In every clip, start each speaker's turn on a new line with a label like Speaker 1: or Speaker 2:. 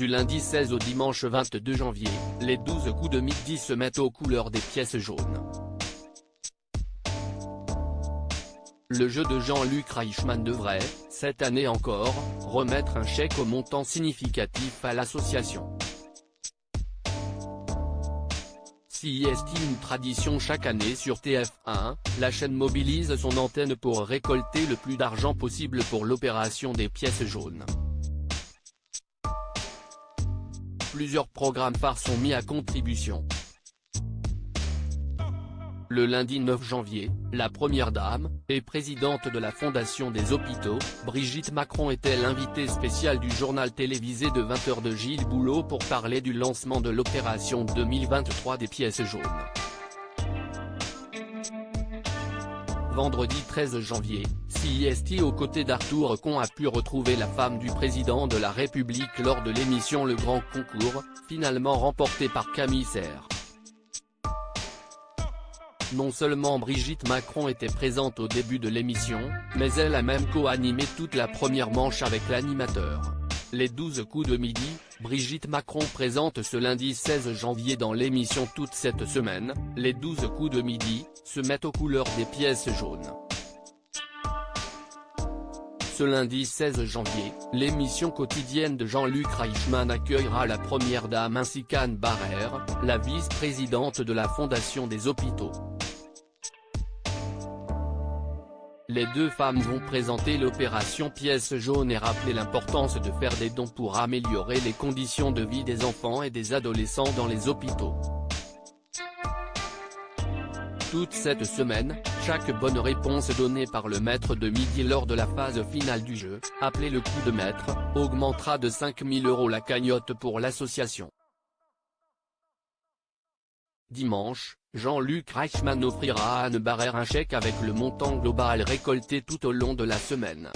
Speaker 1: Du lundi 16 au dimanche 22 janvier, les 12 coups de midi se mettent aux couleurs des pièces jaunes. Le jeu de Jean-Luc Reichmann devrait, cette année encore, remettre un chèque au montant significatif à l'association. Si est une tradition chaque année sur TF1, la chaîne mobilise son antenne pour récolter le plus d'argent possible pour l'opération des pièces jaunes. Plusieurs programmes phares sont mis à contribution. Le lundi 9 janvier, la première dame, et présidente de la Fondation des Hôpitaux, Brigitte Macron était l'invitée spéciale du journal télévisé de 20h de Gilles Boulot pour parler du lancement de l'opération 2023 des pièces jaunes. Vendredi 13 janvier, CIST aux côtés d'Arthur Con a pu retrouver la femme du président de la République lors de l'émission Le Grand Concours, finalement remportée par Camille Serre. Non seulement Brigitte Macron était présente au début de l'émission, mais elle a même co-animé toute la première manche avec l'animateur. Les 12 coups de midi, Brigitte Macron présente ce lundi 16 janvier dans l'émission Toute cette semaine, les 12 coups de midi, se mettent aux couleurs des pièces jaunes. Ce lundi 16 janvier, l'émission quotidienne de Jean-Luc Reichmann accueillera la première dame ainsi qu'Anne Barrère, la vice-présidente de la Fondation des Hôpitaux. Les deux femmes vont présenter l'opération pièces jaunes et rappeler l'importance de faire des dons pour améliorer les conditions de vie des enfants et des adolescents dans les hôpitaux. Toute cette semaine, chaque bonne réponse donnée par le maître de midi lors de la phase finale du jeu, appelé le coup de maître, augmentera de 5 000 € la cagnotte pour l'association. Dimanche, Jean-Luc Reichmann offrira à Anne Barrère un chèque avec le montant global récolté tout au long de la semaine.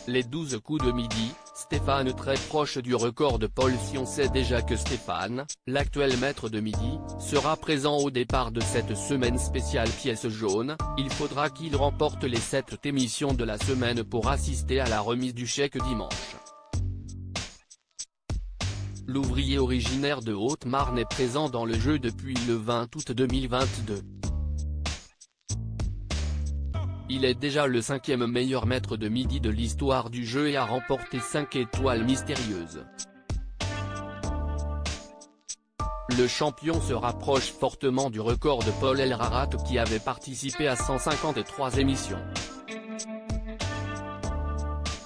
Speaker 1: Les 12 coups de midi, Stéphane très proche du record de Paul si on sait déjà que Stéphane, l'actuel maître de midi, sera présent au départ de cette semaine spéciale pièces jaunes, il faudra qu'il remporte les 7 émissions de la semaine pour assister à la remise du chèque dimanche. L'ouvrier originaire de Haute-Marne est présent dans le jeu depuis le 20 août 2022. Il est déjà le 5e meilleur maître de midi de l'histoire du jeu et a remporté 5 étoiles mystérieuses. Le champion se rapproche fortement du record de Paul Elrarat qui avait participé à 153 émissions.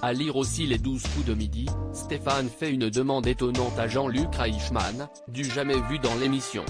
Speaker 1: À lire aussi les 12 coups de midi, Stéphane fait une demande étonnante à Jean-Luc Reichmann, du jamais vu dans l'émission.